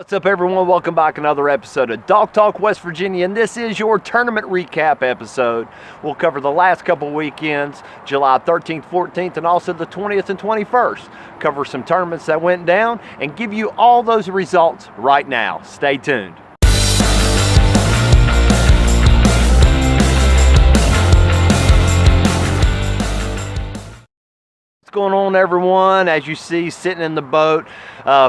What's up, everyone? Welcome back to another episode of Dog Talk West Virginia, and this is your tournament recap episode. We'll cover the last couple weekends, July 13th, 14th, and also the 20th and 21st. Cover some tournaments that went down and give you all those results right now. Stay tuned. What's going on, everyone? As you see, sitting in the boat,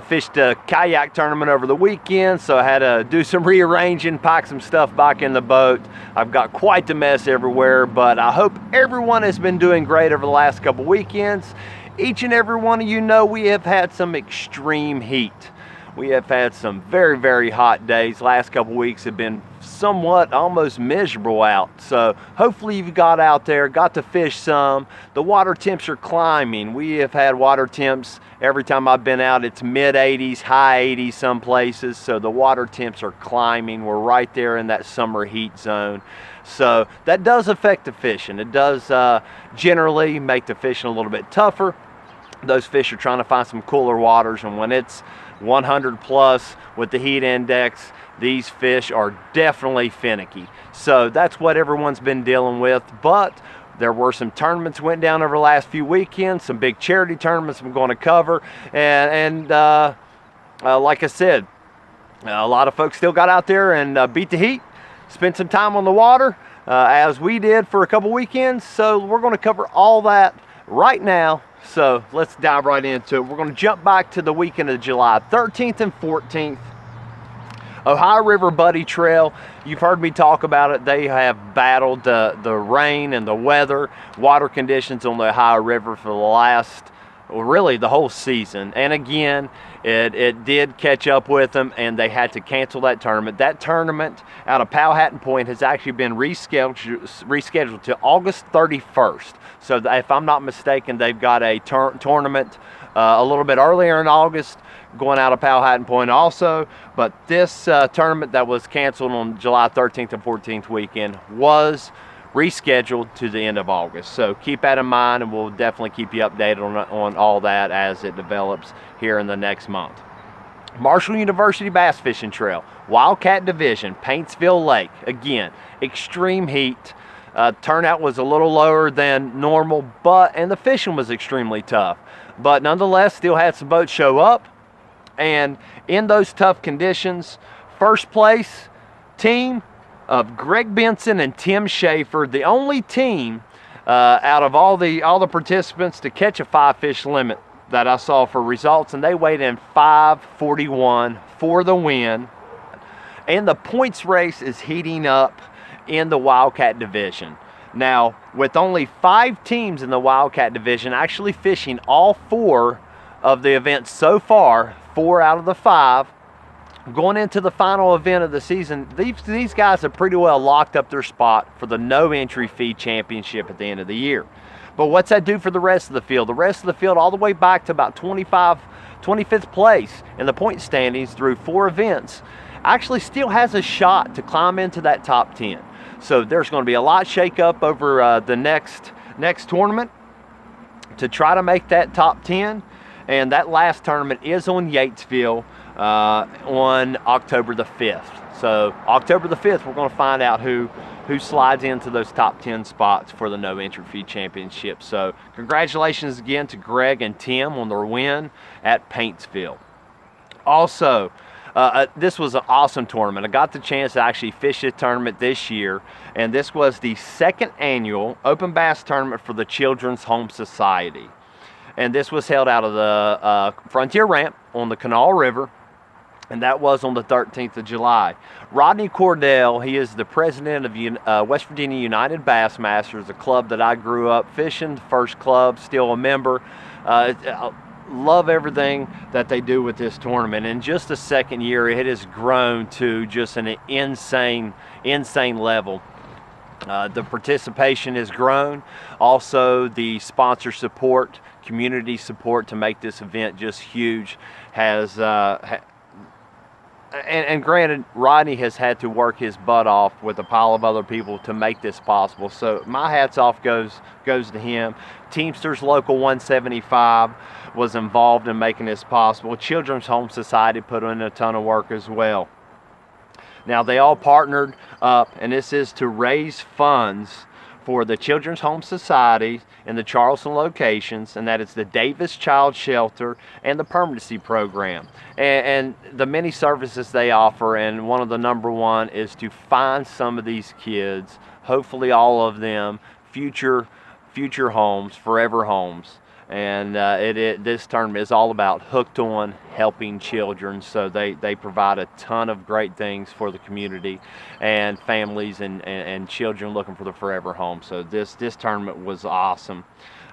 fished a kayak tournament over the weekend, so I had to do some rearranging, pack some stuff back in the boat. I've got quite the mess everywhere, but I hope everyone has been doing great over the last couple weekends. Each and every one of you know we have had some extreme heat. We have had some very, very hot days. Last couple weeks have been somewhat almost miserable out. So hopefully you've got out there, got to fish some. The water temps are climbing. We have had water temps every time I've been out. It's mid 80s, high 80s some places. So the water temps are climbing. We're right there in that summer heat zone. So that does affect the fishing. It does generally make the fishing a little bit tougher. Those fish are trying to find some cooler waters, and when it's 100 plus with the heat index, these fish are definitely finicky. So that's what everyone's been dealing with. But there were some tournaments went down over the last few weekends, some big charity tournaments I'm going to cover, and like I said, a lot of folks still got out there and beat the heat, spent some time on the water, as we did for a couple weekends. So we're going to cover all that right now. So let's dive right into it. We're going to jump back to the weekend of July 13th and 14th. Ohio River Buddy Trail, you've heard me talk about it. They have battled the rain and the weather, water conditions on the Ohio River for the last, well, really the whole season. And again, it did catch up with them, and they had to cancel that tournament. That tournament out of Powhatan Point has actually been rescheduled to August 31st. So if I'm not mistaken, they've got a tournament a little bit earlier in August going out of Powhatan Point also. But this tournament that was canceled on July 13th and 14th weekend was rescheduled to the end of August. So keep that in mind, and we'll definitely keep you updated on all that as it develops here in the next month. Marshall University Bass Fishing Trail, Wildcat Division, Paintsville Lake. Again, extreme heat. Turnout was a little lower than normal, and the fishing was extremely tough. But nonetheless, still had some boats show up. And in those tough conditions, first place team of Greg Benson and Tim Schaefer, the only team out of all the participants to catch a 5-fish limit that I saw for results, and they weighed in 541 for the win. And the points race is heating up in the Wildcat Division. Now, with only 5 teams in the Wildcat Division actually fishing all 4 of the events so far, 4 out of the 5, going into the final event of the season, these guys have pretty well locked up their spot for the no entry fee championship at the end of the year. But what's that do for the rest of the field? The rest of the field, all the way back to about 25th place in the point standings through 4 events, actually still has a shot to climb into that top 10. So there's going to be a lot shake up over the next tournament to try to make that top 10. And that last tournament is on Yatesville on October the 5th. So October the 5th, we're going to find out who slides into those top 10 spots for the no entry fee championship. So congratulations again to Greg and Tim on their win at Paintsville. Also, this was an awesome tournament. I got the chance to actually fish this tournament this year, and this was the 2nd annual Open Bass Tournament for the Children's Home Society. And this was held out of the Frontier Ramp on the Kanawha River, and that was on the 13th of July. Rodney Cordell, he is the president of West Virginia United Bassmasters, a club that I grew up fishing, the first club, still a member. Love everything that they do with this tournament. In just the 2nd year, it has grown to just an insane level. The participation has grown. Also, the sponsor support, community support to make this event just huge has and granted, Rodney has had to work his butt off with a pile of other people to make this possible. So my hats off goes to him. Teamsters Local 175 was involved in making this possible. Children's Home Society put in a ton of work as well. Now they all partnered up, and this is to raise funds for the Children's Home Society in the Charleston locations, and that is the Davis Child Shelter and the Permanency Program, and the many services they offer. And one of the number one is to find some of these kids, hopefully all of them, future homes, forever homes. And this tournament is all about hooked on helping children. So they provide a ton of great things for the community and families and children looking for the forever home. So this tournament was awesome.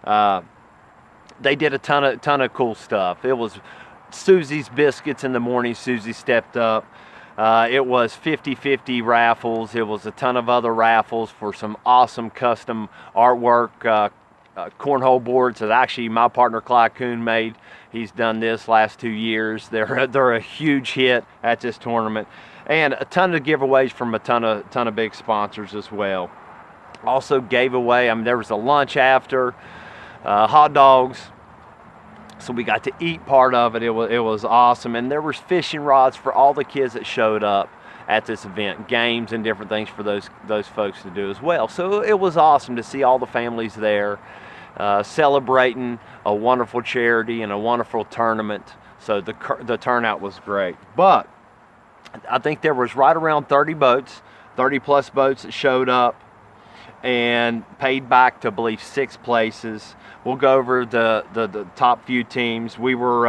They did a ton of cool stuff. It was Susie's Biscuits in the morning. Susie stepped up. It was 50-50 raffles. It was a ton of other raffles for some awesome custom artwork. Cornhole boards that actually my partner Clyde Kuhn made. He's done this last 2 years. They're a huge hit at this tournament, and a ton of giveaways from a ton of big sponsors as well. Also gave away, I mean, there was a lunch after, hot dogs, so we got to eat part of it. It was awesome, and there was fishing rods for all the kids that showed up at this event, games and different things for those folks to do as well. So it was awesome to see all the families there celebrating a wonderful charity and a wonderful tournament. So the turnout was great. But I think there was right around 30 plus boats that showed up and paid back to, I believe, 6 places. We'll go over the top few teams. We were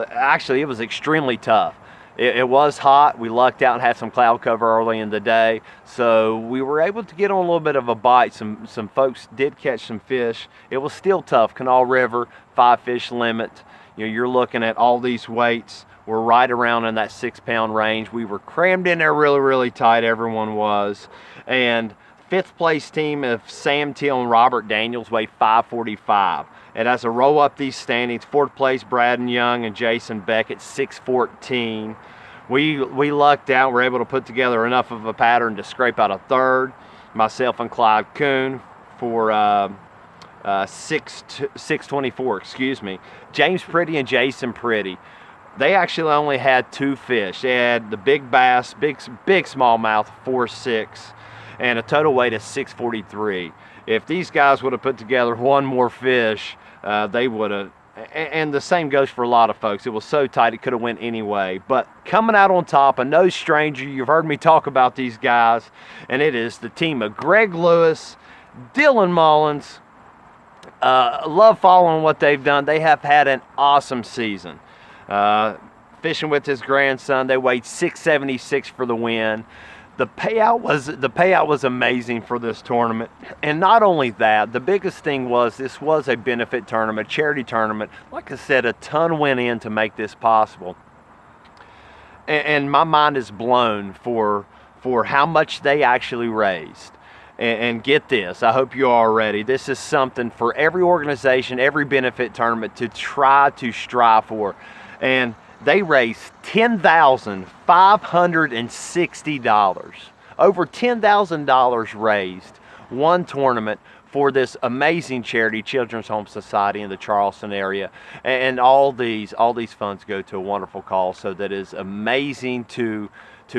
actually, it was extremely tough. It was hot. We lucked out and had some cloud cover early in the day, so we were able to get on a little bit of a bite. Some folks did catch some fish. It was still tough. Canal River, 5 fish limit. You know, you're looking at all these weights. We're right around in that 6-pound range. We were crammed in there really tight. Everyone was. And 5th place team of Sam Till and Robert Daniels weighed 545. And as I roll up these standings, 4th place Braden Young and Jason Beckett 614. We lucked out. We're able to put together enough of a pattern to scrape out a 3rd. Myself and Clyde Kuhn for 624. Excuse me. James Pretty and Jason Pretty. They actually only had 2 fish. They had the big bass, big smallmouth 4.6, and a total weight of 643. If these guys would have put together one more fish, they would have. And the same goes for a lot of folks. It was so tight it could have went any way. But coming out on top, a no stranger, you've heard me talk about these guys, and it is the team of Greg Lewis, Dylan Mullins. Love following what they've done. They have had an awesome season. Fishing with his grandson, they weighed 676 for the win. The payout was amazing for this tournament. And not only that, the biggest thing was this was a benefit tournament, charity tournament. Like I said, a ton went in to make this possible. And my mind is blown for how much they actually raised. And get this, I hope you are ready. This is something for every organization, every benefit tournament to try to strive for. And they raised $10,560. Over $10,000 raised, one tournament for this amazing charity, Children's Home Society in the Charleston area. And all these funds go to a wonderful cause. So that is amazing to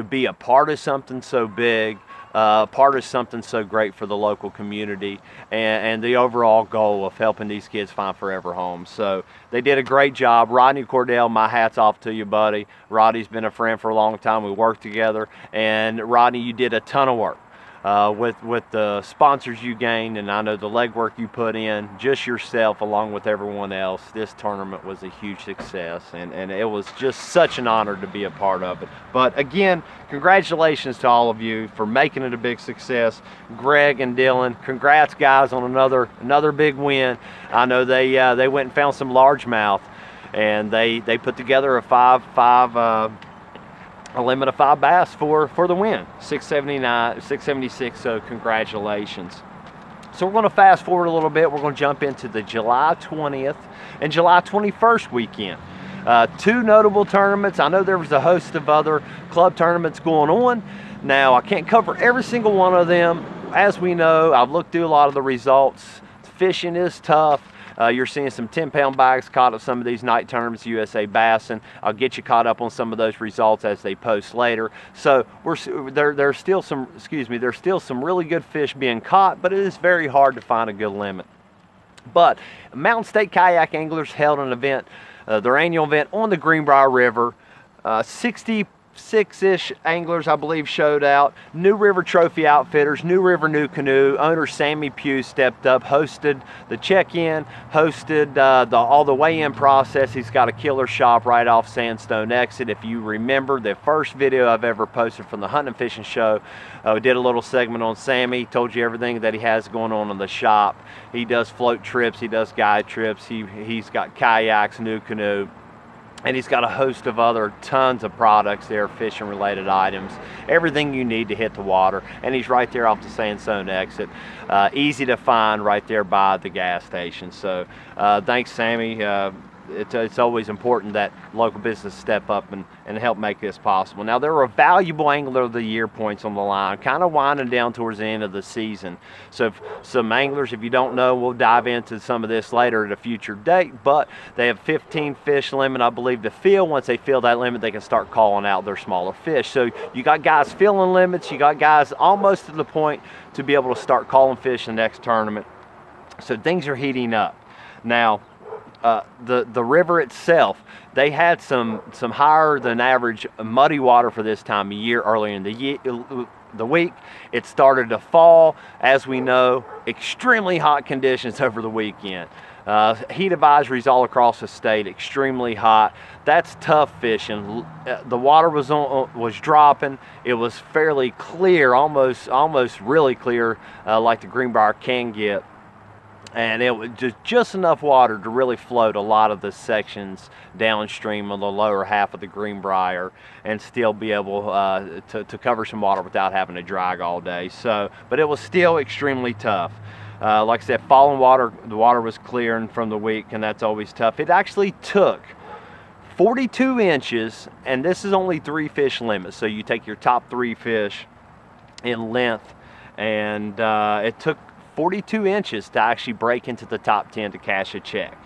be a part of something so big, part of something so great for the local community, and the overall goal of helping these kids find forever homes. So they did a great job. Rodney Cordell, my hat's off to you, buddy. Rodney's been a friend for a long time. We worked together, and Rodney, you did a ton of work with the sponsors you gained, and I know the legwork you put in, just yourself along with everyone else. This tournament was a huge success, and it was just such an honor to be a part of it. But again, congratulations to all of you for making it a big success. Greg and Dylan, congrats guys on another big win. I know they went and found some largemouth, and they put together a limit of 5 bass for the win, 676, so congratulations. So we're going to fast forward a little bit. We're going to jump into the July 20th and July 21st weekend. 2 notable tournaments. I know there was a host of other club tournaments going on. Now, I can't cover every single one of them. As we know, I've looked through a lot of the results. Fishing is tough. You're seeing some 10-pound bags caught at some of these night tournaments, USA Bass, and I'll get you caught up on some of those results as they post later. So there's still some really good fish being caught, but it is very hard to find a good limit. But Mountain State Kayak Anglers held an event, their annual event on the Greenbrier River. 66-ish anglers, I believe, showed out. New River Trophy Outfitters, New River New Canoe, owner Sammy Pugh stepped up, hosted the check-in, hosted all the weigh-in process. He's got a killer shop right off Sandstone Exit. If you remember the first video I've ever posted from the Hunting and Fishing Show, we did a little segment on Sammy, told you everything that he has going on in the shop. He does float trips, he does guide trips, he's got kayaks, new canoe, and he's got a host of other tons of products there, fishing related items, everything you need to hit the water. And he's right there off the Sandstone Exit, easy to find right there by the gas station. So thanks, Sammy. It's always important that local business step up and help make this possible. Now, there are valuable Angler of the Year points on the line, kind of winding down towards the end of the season. So if some anglers, if you don't know, we'll dive into some of this later at a future date, but they have 15 fish limit, I believe, to fill. Once they fill that limit, they can start calling out their smaller fish. So you got guys filling limits, you got guys almost to the point to be able to start calling fish in the next tournament. So things are heating up. Now, the river itself, they had some higher than average muddy water for this time of year earlier in the week. It started to fall, as we know, extremely hot conditions over the weekend. Heat advisories all across the state, extremely hot. That's tough fishing. The water was dropping. It was fairly clear, almost really clear, like the Greenbrier can get. And it was just enough water to really float a lot of the sections downstream on the lower half of the Greenbrier and still be able to cover some water without having to drag all day. So, but it was still extremely tough. Like I said, falling water, the water was clearing from the week, and that's always tough. It actually took 42 inches, and this is only 3 fish limit. So you take your top 3 fish in length, and it took 42 inches to actually break into the top 10 to cash a check.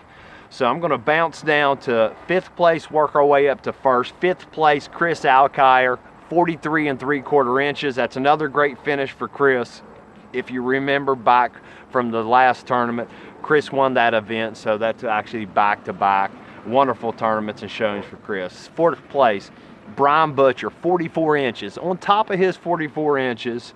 So I'm going to bounce down to 5th place, work our way up to 1st. 5th place, Chris Alkire, 43 3/4 inches. That's another great finish for Chris. If you remember back from the last tournament, Chris won that event, so that's actually back-to-back. Wonderful tournaments and showings for Chris. 4th place, Brian Butcher, 44 inches. On top of his 44 inches,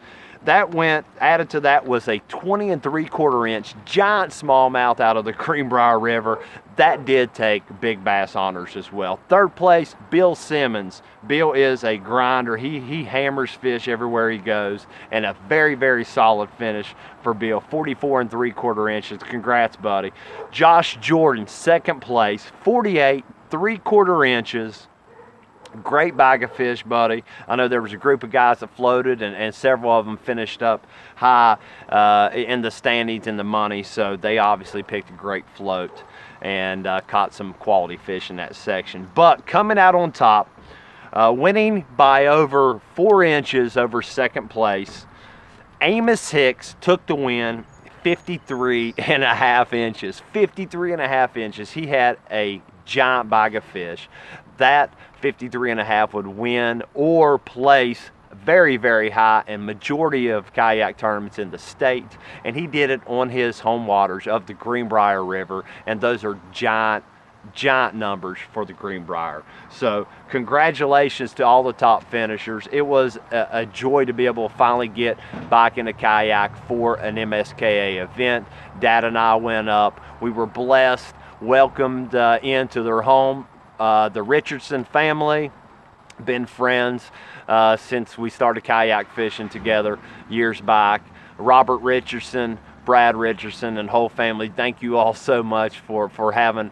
added to that was a 20 3/4 inch giant smallmouth out of the Greenbrier River. That did take big bass honors as well. 3rd place, Bill Simmons. Bill is a grinder. He hammers fish everywhere he goes, and a very, very solid finish for Bill. 44 3/4 inches. Congrats, buddy. Josh Jordan, 2nd place, 48 3/4 inches. Great bag of fish, buddy. I know there was a group of guys that floated, and several of them finished up high in the standings in the money, so they obviously picked a great float and caught some quality fish in that section. But coming out on top, winning by over 4 inches over 2nd place, Amos Hicks took the win, 53.5 inches. 53.5 inches. He had a giant bag of fish. That 53.5 would win or place very, very high in majority of kayak tournaments in the state, and he did it on his home waters of the Greenbrier River, and those are giant numbers for the Greenbrier. So congratulations to all the top finishers. It was a joy to be able to finally get back in a kayak for an MSKA event. Dad and I went up. We were blessed, welcomed into their home. The Richardson family, been friends since we started kayak fishing together years back. Robert Richardson, Brad Richardson, and whole family, thank you all so much for having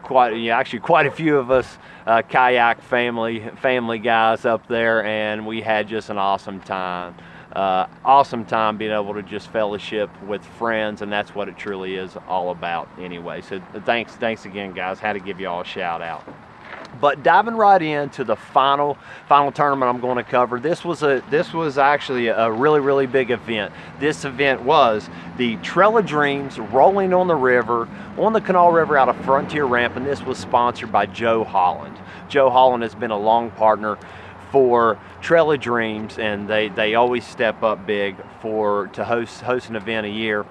quite a few of us kayak family guys up there, and we had just an awesome time. Awesome time being able to just fellowship with friends, and that's what it truly is all about anyway. So thanks again, guys. Had to give you all a shout out. But diving right into the final tournament I'm going to cover, this was actually a really big event. This event was the Trail of Dreams Rolling on the River, on the Kanawha River out of Frontier Ramp, and this was sponsored by Joe Holland. Joe Holland has been a long partner for Trail of Dreams, and they always step up big to host an event a year.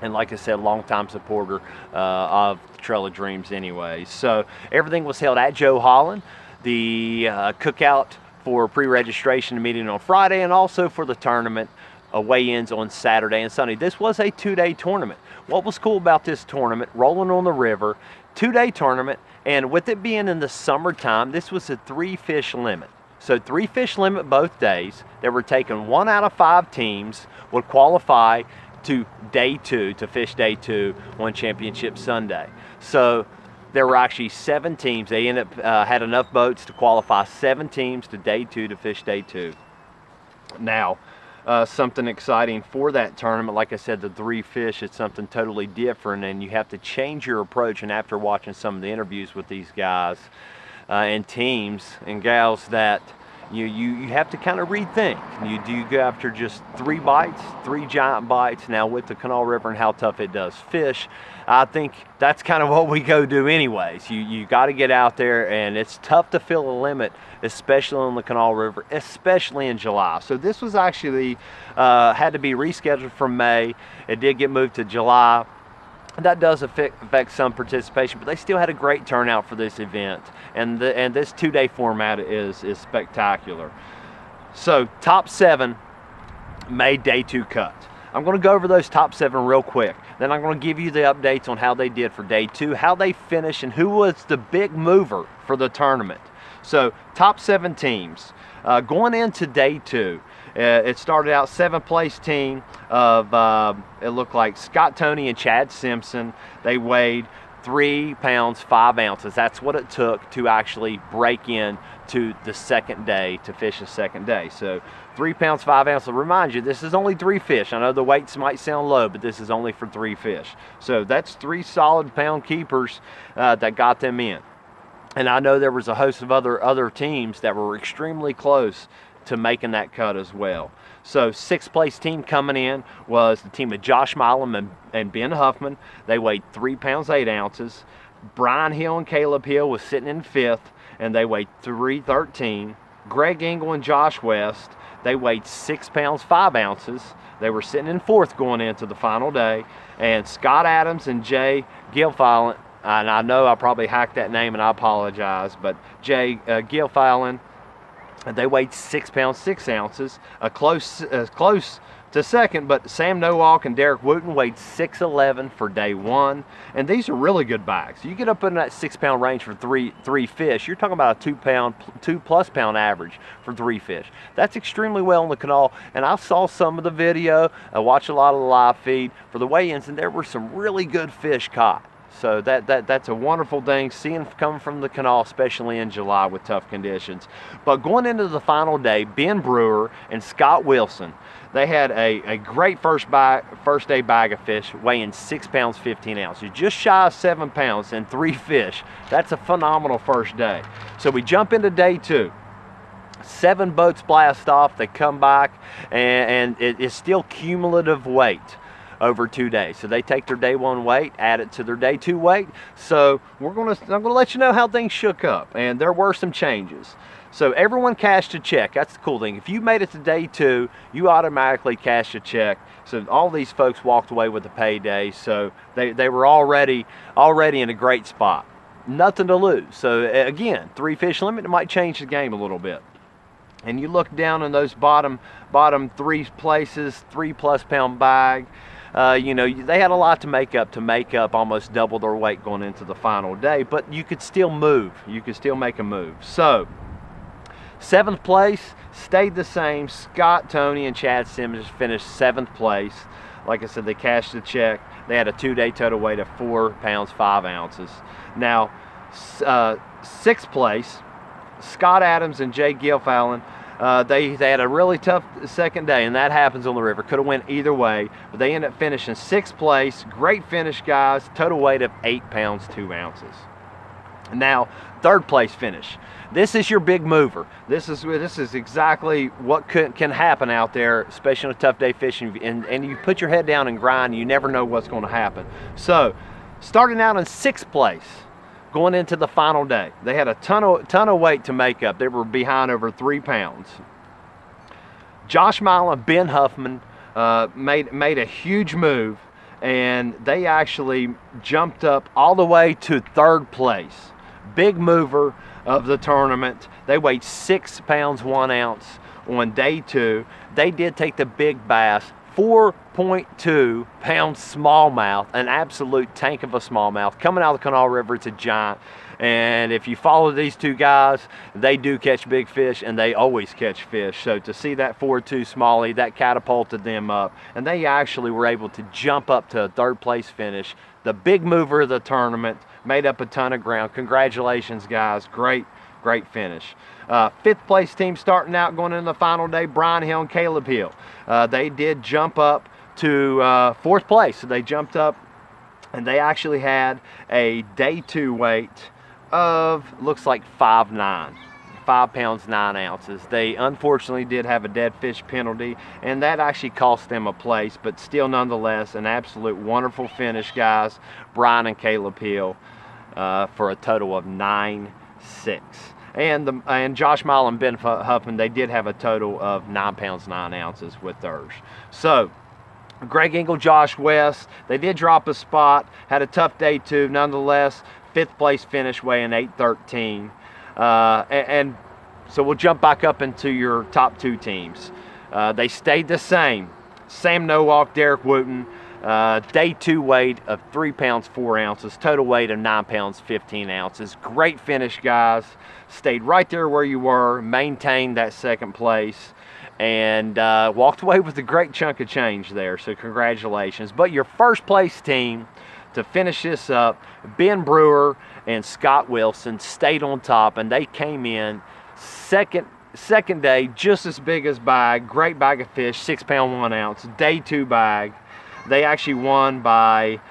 And like I said, longtime supporter of Trail of Dreams anyway. So everything was held at Joe Holland. The cookout for pre-registration meeting on Friday, and also for the tournament weigh-ins on Saturday and Sunday. This was a 2-day tournament. What was cool about this tournament, Rolling on the River, 2-day tournament, and with it being in the summertime, this was a 3-fish limit. So 3-fish limit both days. They were taking 1 out of 5 teams would qualify to day 2, to fish day 2 on Championship Sunday. So there were actually 7 teams. They ended up had enough boats to qualify 7 teams to day 2 to fish day 2. Now, something exciting for that tournament, like I said, the 3 fish, it's something totally different, and you have to change your approach. And after watching some of the interviews with these guys and teams and gals, that you have to kind of rethink. Do you go after just 3 bites, 3 giant bites? Now with the Kanawha River and how tough it does fish, I think that's kind of what we go do anyways. You got to get out there, and it's tough to fill a limit, especially on the Kanawha River, especially in July. So this was actually had to be rescheduled from May. It did get moved to July. That does affect some participation, but they still had a great turnout for this event, and this 2-day format is spectacular. So top 7 made day 2 cut. I'm going to go over those top 7 real quick. Then I'm going to give you the updates on how they did for day 2, how they finished, and who was the big mover for the tournament. So top 7 teams going into day 2. It started out 7th place team of, it looked like Scott Toney and Chad Simpson. They weighed 3 pounds 5 ounces. That's what it took to actually break in to the second day, to fish the second day. So 3 pounds 5 ounces. I'll remind you, this is only 3 fish. I know the weights might sound low, but this is only for 3 fish. So that's 3 solid pound keepers that got them in. And I know there was a host of other teams that were extremely close to making that cut as well. So 6th place team coming in was the team of Josh Milam and Ben Huffman. They weighed 3 pounds 8 ounces. Brian Hill and Caleb Hill was sitting in 5th, and they weighed 313. Greg Engel and Josh West, they weighed 6 pounds 5 ounces. They were sitting in 4th going into the final day. And Scott Adams and Jay Gilfillan, and I know I probably hacked that name and I apologize, but Jay Gilfillan, they weighed 6 pounds 6 ounces, close to second, but Sam Nowalk and Derek Wooten weighed 6'11" for day 1, and these are really good bags. You get up in that 6 pound range for three fish, you're talking about a 2+ pound average for 3 fish. That's extremely well in the Kanawha, and I saw some of the video, I watched a lot of the live feed for the weigh-ins, and there were some really good fish caught. So that's a wonderful thing, seeing coming from the Kanawha, especially in July with tough conditions. But going into the final day, Ben Brewer and Scott Wilson, they had a great first day bag of fish weighing 6 pounds 15 ounces, just shy of 7 pounds and 3 fish. That's a phenomenal first day. So we jump into day 2. 7 boats blast off, they come back, and it is still cumulative weight over 2 days. So they take their day 1 weight, add it to their day 2 weight. So I'm gonna let you know how things shook up, and there were some changes. So everyone cashed a check. That's the cool thing. If you made it to day 2, you automatically cashed a check. So all these folks walked away with a payday. So they were already in a great spot. Nothing to lose. So again, 3 fish limit, it might change the game a little bit. And you look down in those bottom 3 places, 3+ pound bag. They had a lot to make up almost double their weight going into the final day, but you could still move. You could still make a move. So 7th place stayed the same. Scott Toney and Chad Simmons finished 7th place. Like I said, they cashed the check. They had a 2-day total weight of 4 pounds 5 ounces. Now 6th place, Scott Adams and Jay Gilfillan, they had a really tough second day, and that happens on the river. Could have went either way, but they ended up finishing 6th place. Great finish, guys. Total weight of 8 pounds 2 ounces. Now, third place finish. This is your big mover. This is exactly what can happen out there, especially on a tough day fishing. And you put your head down and grind, you never know what's going to happen. So, starting out in 6th place, going into the final day, they had a ton of weight to make up. They were behind over 3 pounds. Josh Mile and Ben Huffman made a huge move, and they actually jumped up all the way to 3rd place. Big mover of the tournament. They weighed 6 pounds 1 ounce on day 2. They did take the big bass, 4.2 pound smallmouth, an absolute tank of a smallmouth coming out of the Kanawha River. It's a giant. And if you follow these two guys, they do catch big fish, and they always catch fish. So to see that 4.2 smallie, that catapulted them up, and they actually were able to jump up to a 3rd place finish. The big mover of the tournament, made up a ton of ground. Congratulations, guys. Great finish. 5th place team starting out going into the final day, Brian Hill and Caleb Hill. They did jump up to 4th place. So they jumped up, and they actually had a day 2 weight of, looks like 5'9", 5 pounds 9 ounces. They unfortunately did have a dead fish penalty, and that actually cost them a place, but still nonetheless an absolute wonderful finish, guys. Brian and Caleb Hill for a total of 9-6. And Josh Mile and Ben Huffman, they did have a total of 9 pounds 9 ounces with theirs. So Greg Engel, Josh West, they did drop a spot, had a tough day too. Nonetheless, 5th place finish weighing 813. And so we'll jump back up into your top 2 teams. They stayed the same. Sam Nowalk, Derek Wooten, day 2 weight of 3 pounds 4 ounces, total weight of 9 pounds 15 ounces. Great finish, guys. Stayed right there where you were, maintained that 2nd place, and walked away with a great chunk of change there. So congratulations. But your 1st place team to finish this up, Ben Brewer and Scott Wilson, stayed on top, and they came in second day, just as big as bag. Great bag of fish, 6 pound 1 ounce. Day 2 bag, they actually won by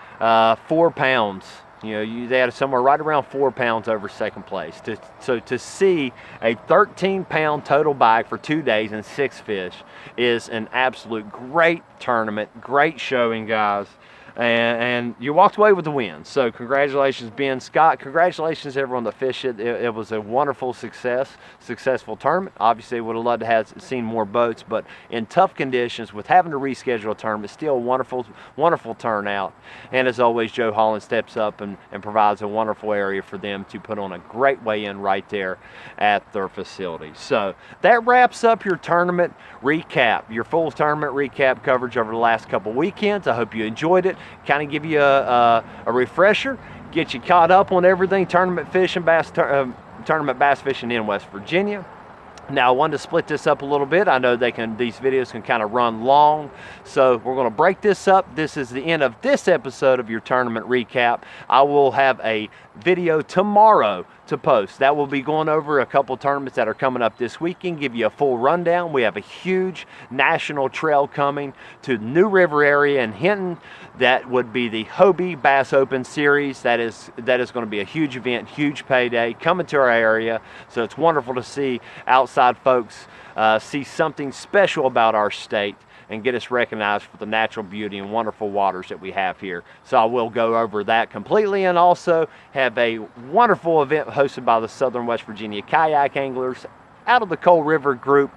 4 pounds. You know, they had somewhere right around 4 pounds over 2nd place. So to see a 13 pound total bag for 2 days and 6 fish is an absolute great tournament, great showing, guys. And you walked away with the win. So congratulations, Ben, Scott. Congratulations to everyone that fished it. It was a wonderful successful tournament. Obviously, would have loved to have seen more boats, but in tough conditions with having to reschedule a tournament, still a wonderful turnout. And as always, Joe Holland steps up and provides a wonderful area for them to put on a great weigh-in right there at their facility. So that wraps up your tournament recap, your full tournament recap coverage over the last couple weekends. I hope you enjoyed it. Kind of give you a refresher, get you caught up on everything tournament fishing, tournament bass fishing in West Virginia. Now, I wanted to split this up a little bit. I know these videos can kind of run long, so we're going to break this up. This is the end of this episode of your tournament recap. I will have a video tomorrow to post. That will be going over a couple tournaments that are coming up this weekend, give you a full rundown. We have a huge national trail coming to the New River area in Hinton. That would be the Hobie Bass Open Series. That is going to be a huge event, huge payday coming to our area. So it's wonderful to see outside folks see something special about our state and get us recognized for the natural beauty and wonderful waters that we have here. So I will go over that completely, and also have a wonderful event hosted by the Southern West Virginia Kayak Anglers out of the Coal River Group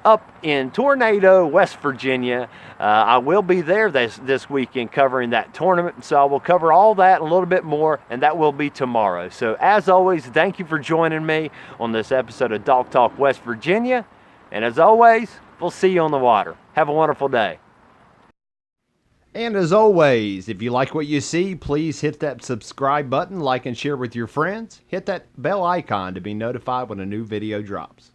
up in Tornado, West Virginia. I will be there this weekend covering that tournament, so I will cover all that and a little bit more, and that will be tomorrow. So as always, thank you for joining me on this episode of Dog Talk West Virginia, and as always, we'll see you on the water. Have a wonderful day. And as always, if you like what you see, please hit that subscribe button, like and share with your friends. Hit that bell icon to be notified when a new video drops.